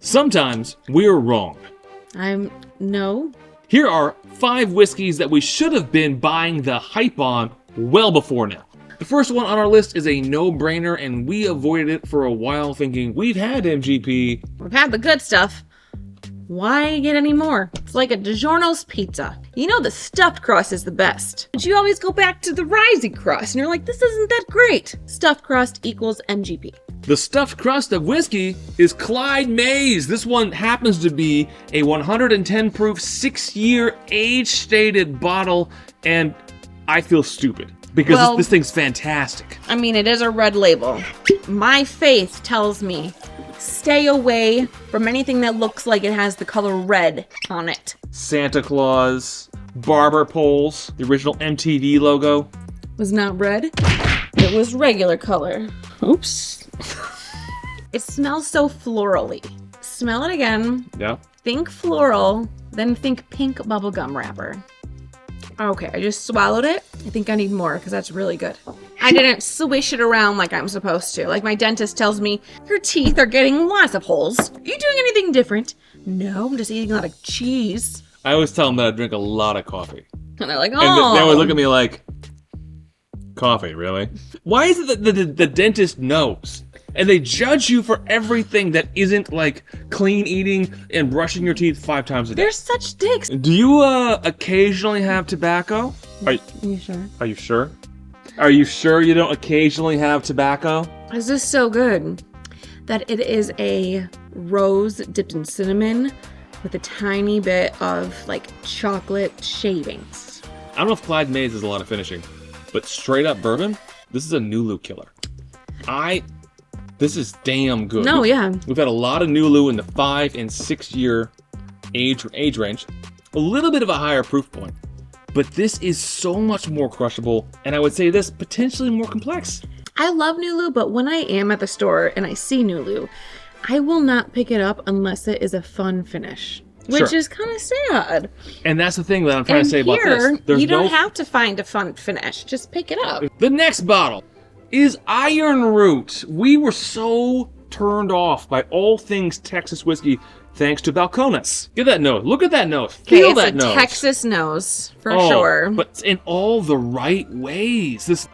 Sometimes we're wrong. No. Here are 5 whiskeys that we should have been buying the hype on well before now. The first one on our list is a no-brainer, and we avoided it for a while thinking we've had MGP. We've had the good stuff. Why get any more? It's like a DiGiorno's pizza. You know the stuffed crust is the best. But you always go back to the rising crust, and you're like, this isn't that great. Stuffed crust equals MGP. The stuffed crust of whiskey is Clyde Mays. This one happens to be a 110 proof, 6-year age-stated bottle, and I feel stupid because this thing's fantastic. I mean, it is a red label. My faith tells me stay away from anything that looks like it has the color red on it. Santa Claus, barber poles, the original MTV logo. Was not red. It was regular color. Oops. It smells so florally. Smell it again. Yeah. Think floral, then think pink bubblegum wrapper. Okay, I just swallowed it. I think I need more because that's really good. I didn't swish it around like I'm supposed to. Like my dentist tells me, your teeth are getting lots of holes. Are you doing anything different? No, I'm just eating a lot of cheese. I always tell them that I drink a lot of coffee. And they're like, oh. And they always look at me like, coffee, really? Why is it that the dentist knows? And they judge you for everything that isn't like clean eating and brushing your teeth 5 times a day. They're such dicks. Do you occasionally have tobacco? Are you sure? Are you sure? Are you sure you don't occasionally have tobacco? Is this so good that it is a rose dipped in cinnamon with a tiny bit of like chocolate shavings? I don't know if Clyde Mays is a lot of finishing, but straight up bourbon, this is a Nulu killer. This is damn good. No, yeah. We've had a lot of Nulu in the 5 and 6 year age range. A little bit of a higher proof point. But this is so much more crushable, and I would say this, potentially more complex. I love Nulu, but when I am at the store and I see Nulu, I will not pick it up unless it is a fun finish. Which is kind of sad. And that's the thing that I'm trying to say about this. You don't have to find a fun finish. Just pick it up. The next bottle is Iron Root. We were so turned off by all things Texas whiskey thanks to Balcones. Get that nose. Look at that nose. Feel that nose. It's a Texas nose, for sure. But in all the right ways. This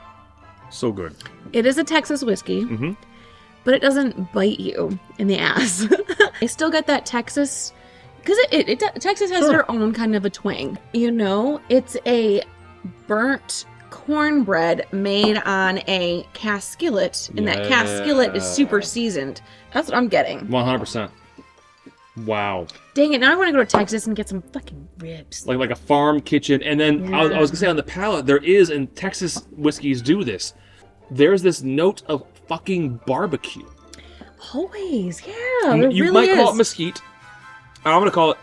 so good. It is a Texas whiskey, but it doesn't bite you in the ass. I still get that Texas, because Texas has their own kind of a twang. You know, it's a burnt cornbread made on a cast skillet, and that cast skillet is super seasoned. That's what I'm getting. 100%. Wow. Dang it, now I want to go to Texas and get some fucking ribs. Like a farm kitchen. And then I was going to say on the palate, there is, and Texas whiskeys do this, there's this note of fucking barbecue. Always, yeah. You might call it mesquite. I'm going to call it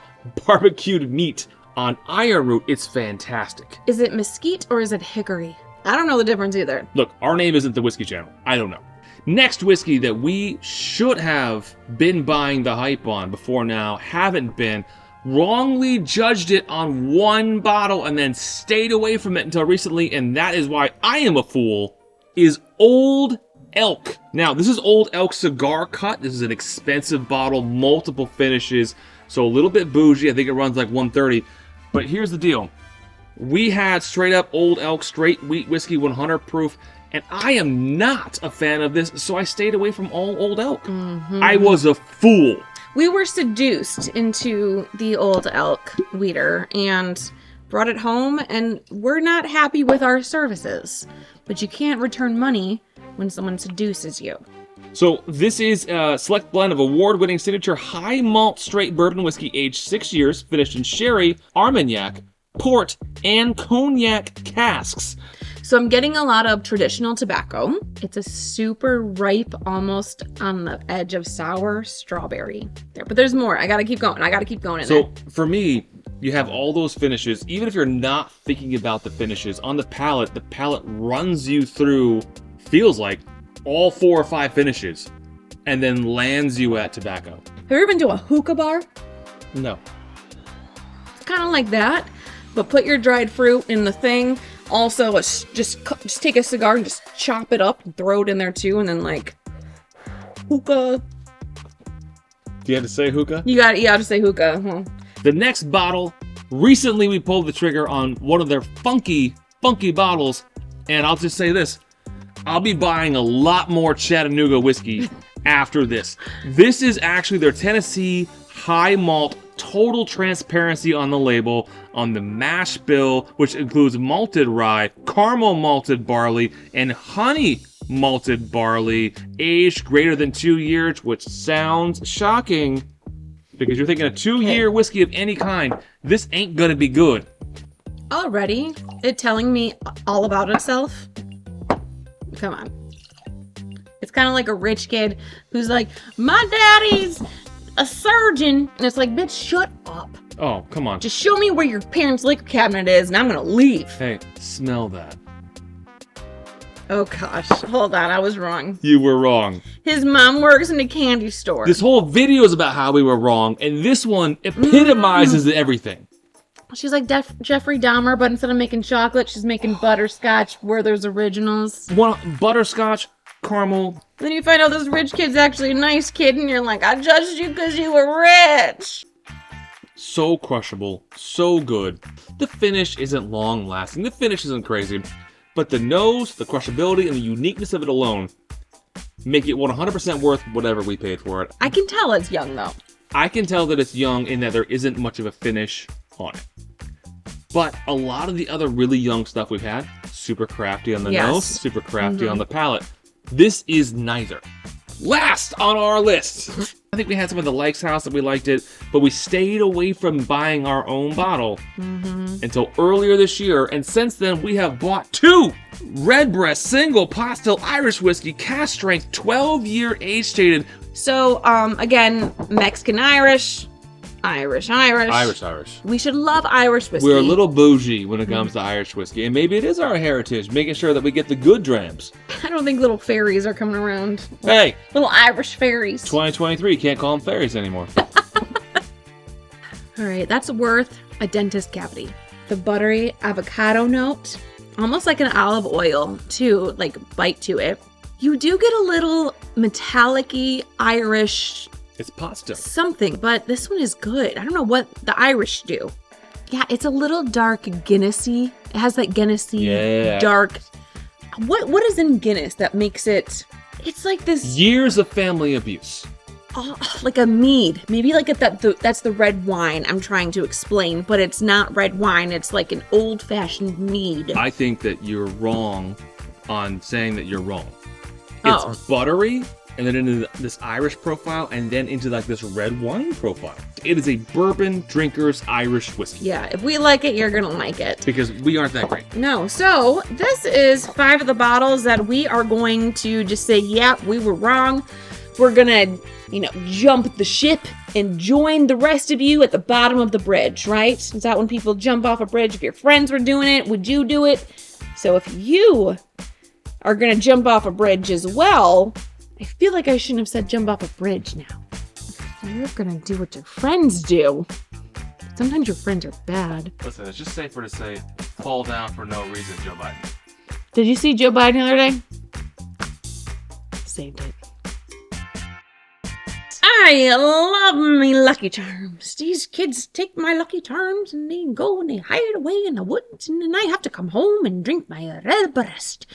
barbecued meat. On Iron Root, it's fantastic. Is it mesquite or is it hickory? I don't know the difference either. Look, our name isn't the Whiskey Channel. I don't know. Next whiskey that we should have been buying the hype on before now, haven't been, wrongly judged it on one bottle and then stayed away from it until recently, and that is why I am a fool, is Old Elk. Now, this is Old Elk Cigar Cut. This is an expensive bottle, multiple finishes, so a little bit bougie. I think it runs like $130. But here's the deal. We had straight up Old Elk straight wheat whiskey, 100 proof, and I am not a fan of this, so I stayed away from all Old Elk. I was a fool. We were seduced into the Old Elk wheater and brought it home, and we're not happy with our services. But you can't return money when someone seduces you. So this is a select blend of award-winning signature high malt straight bourbon whiskey aged 6 years, finished in sherry, Armagnac, port, and cognac casks. So I'm getting a lot of traditional tobacco. It's a super ripe, almost on the edge of sour strawberry there. But there's more. I gotta keep going. In there. For me, you have all those finishes. Even if you're not thinking about the finishes, on the palate runs you through, feels like, all 4 or 5 finishes, and then lands you at tobacco. Have you ever been to a hookah bar? No. It's kind of like that, but put your dried fruit in the thing. Also, just take a cigar and just chop it up and throw it in there too, and then like hookah. Do you have to say hookah? You have to say hookah. Huh? The next bottle, recently we pulled the trigger on one of their funky bottles, and I'll just say this. I'll be buying a lot more Chattanooga whiskey after this. This is actually their Tennessee High Malt, total transparency on the label, on the mash bill, which includes malted rye, caramel malted barley, and honey malted barley, aged greater than 2 years, which sounds shocking because you're thinking a 2-year whiskey of any kind. This ain't gonna be good. Already, it telling me all about itself. Come on. It's kind of like a rich kid who's like, my daddy's a surgeon. And it's like, bitch, shut up. Oh, come on. Just show me where your parents' liquor cabinet is and I'm gonna leave. Hey, smell that. Oh gosh, hold on, I was wrong. You were wrong. His mom works in a candy store. This whole video is about how we were wrong, and this one epitomizes everything. She's like Jeffrey Dahmer, but instead of making chocolate, she's making butterscotch where there's originals. Butterscotch, caramel. Then you find out this rich kid's actually a nice kid, and you're like, I judged you because you were rich. So crushable, so good. The finish isn't long lasting. The finish isn't crazy. But the nose, the crushability, and the uniqueness of it alone make it 100% worth whatever we paid for it. I can tell it's young, though. I can tell that it's young in that there isn't much of a finish on it. But a lot of the other really young stuff we've had, super crafty on the nose, super crafty on the palate. This is neither. Last on our list. I think we had some of the Likes House that we liked it, but we stayed away from buying our own bottle until earlier this year, and since then we have bought 2 Redbreast single pot still Irish whiskey, cast strength, 12-year age stated. So, again, Mexican Irish. Irish. We should love Irish whiskey. We're a little bougie when it comes to Irish whiskey, and maybe it is our heritage, making sure that we get the good drams. I don't think little fairies are coming around. Hey! Little Irish fairies. 2023, can't call them fairies anymore. All right, that's worth a dentist cavity. The buttery avocado note, almost like an olive oil, too, like bite to it. You do get a little metallic-y Irish It's pot still. something, but this one is good. I don't know what the Irish do. Yeah, it's a little dark Guinnessy. It has that Guinnessy dark. What is in Guinness that makes it? It's like this. Years of family abuse. Oh, like a mead. Maybe like that's the red wine I'm trying to explain, but it's not red wine. It's like an old-fashioned mead. I think that you're wrong on saying that you're wrong. It's buttery, and then into this Irish profile, and then into like this red wine profile. It is a bourbon drinker's Irish whiskey. Yeah, if we like it, you're gonna like it. Because we aren't that great. No, so this is 5 of the bottles that we are going to just say, yeah, we were wrong. We're gonna, jump the ship and join the rest of you at the bottom of the bridge, right? Is that when people jump off a bridge? If your friends were doing it, would you do it? So if you are gonna jump off a bridge as well, I feel like I shouldn't have said jump off a bridge now. You're gonna do what your friends do. Sometimes your friends are bad. Listen, it's just safer to say fall down for no reason, Joe Biden. Did you see Joe Biden the other day? Saved it. I love me Lucky Charms. These kids take my Lucky Charms and they go and they hide away in the woods, and then I have to come home and drink my Redbreast.